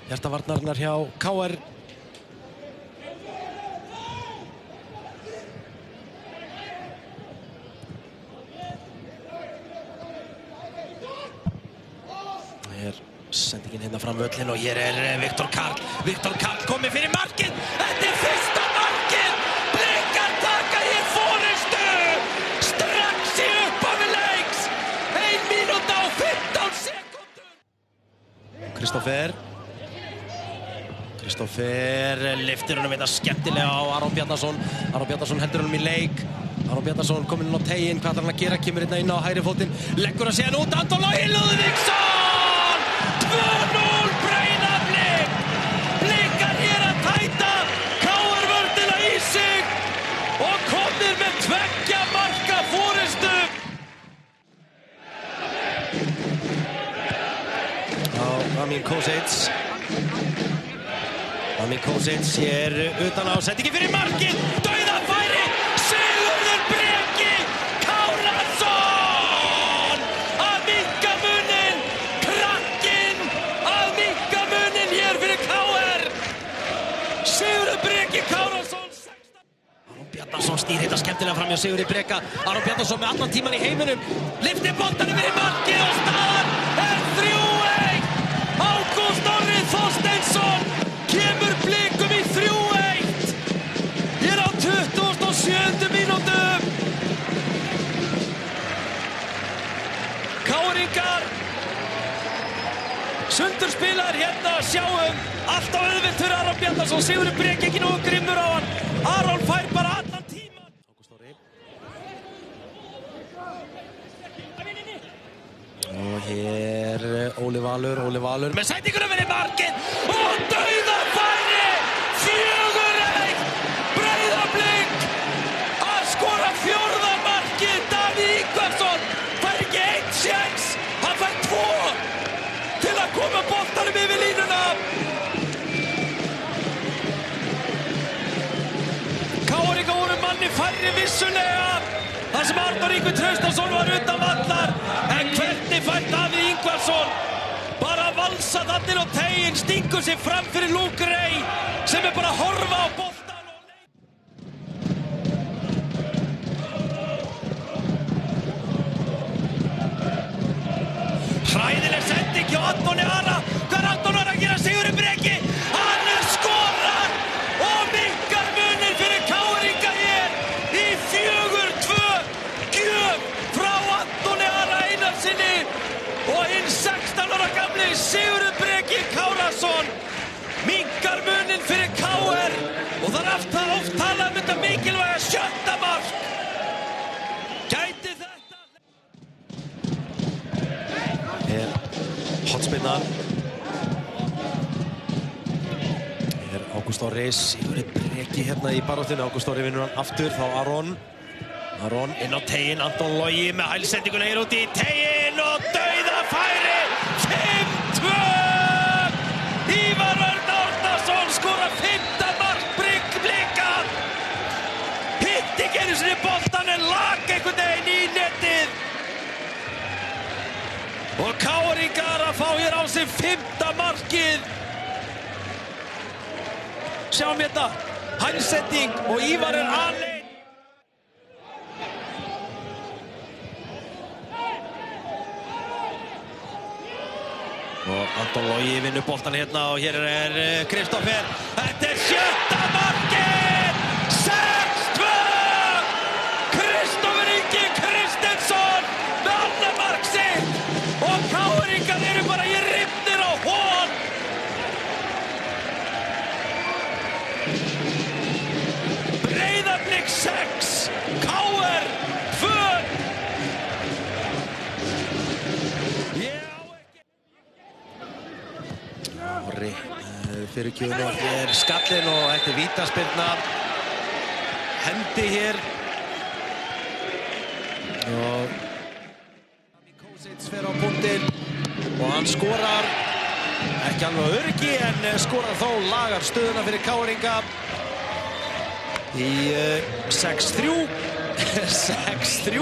hjartavarnarnar hjá KR. Sendingin hérna fram völlin og hér Viktor Karl. Viktor Karl komið fyrir markið. Þetta fyrsta markið. Blikar taka hér forystu. Strax í upphafi leiks. 1 mínúta og 15 sekúndur. Kristoffer lyftir honum þetta skemmtilega á Aron Bjarnason. Aron Bjarnason hendur honum í leik. Aron Bjarnason kominn inn á teiginn. Hvað ætlar hann að gera? Kemur hérna inn á hægri fótinn. Leggur hann síðan út. Anton Logi Lúðvíksson! 2-0 Breiðablik. Blikar hér að tæta KR-vörnina í sig og komnir með 2 marka forystu. Amin Kosic hér utan á, sendingi fyrir markið, dauðafæri, Sigurður Breki Kárason að minnka muninn, krakkinn að minnka muninn hér fyrir KR. Sigurður Breki Kárason 16. Aron Bjarnason stýr þetta skemmtilega fram hjá Sigurði Breka. Aron Bjarnason með allan tíman í heiminum, lyftir boltanum fyrir markið og staðan 3-1. Ágúst Orri Þorsteinsson kemur Blikum í 3-1 hér á 27. mínútu. KR-ingar sundurspilar hérna, sjáum allt á auðvilt fyrir Aron Bjarnason. Sigurður Breki ekki nógu grimmur á hann. Aron fær bara allan tíman. Ágúst Orri. Og hér Óli Valur með sendinguna fyrir markið og dauðafæri. 4-1 Breiðablik að skora 4. markið. Davíð Ingvarsson fær ekki 1 séns, hann fær 2 til að koma boltanum yfir línuna. KR-ingar voru manni færri vissulega þar sem Arnór Ingvi Traustason var utan vallar, en hvernig fær Davíð Ingvarsson bara að valsa þarna á teiginn, stingur sig fram fyrir Luke Ray sem bara að horfa á boltan og hræðileg sending hjá Antoni Ara. Hvað er Anton Ara að gera? Sigurður Breki, hann skorar og minnkar muninn fyrir KR-inga hér í 4-2 gjöf frá Antoni Ara Einarssyni og hinn 16 ára gamli Sigurður Breki Kárason minnkar muninn fyrir KR og það er oft talað um þetta mikilvæga 7. mark. Gæti þetta? Hér hotspinnan. Hér Ágúst Orri, Sigurður Breki hérna í baráttunni. Ágúst Orri vinnur hann aftur, þá Aron inn á teiginn, Anton Logi með hælsendinguna hér út í teiginn og dauðafæri. 5-2. Ívar Örn Árnason skora 5. mark Blika. Hitti ekki einu sinni boltann en lag einhvern veginn í netið. Og KR-ingar að fá hér á sig 5. markið. Sjáum þetta, hælsending og Ívar er aleinn. Og Anton Logi vinnur boltan hérna og hér Kristoffer. Þetta er 7. markið! 6-2! Kristoffer Ingi Kristensson með annað mark sitt og KR-ingar eru bara í rifnir á hón. Breiðablik 6, KR 2. Orri fyrir kjöfuna hér skallinn og þetta er vítaspyrna. Hendi hér og Kosic fer á punktinn og hann skorar ekki alveg öryggi en skorar þó, lagar stöðuna fyrir KR-inga í 6-3. 6-3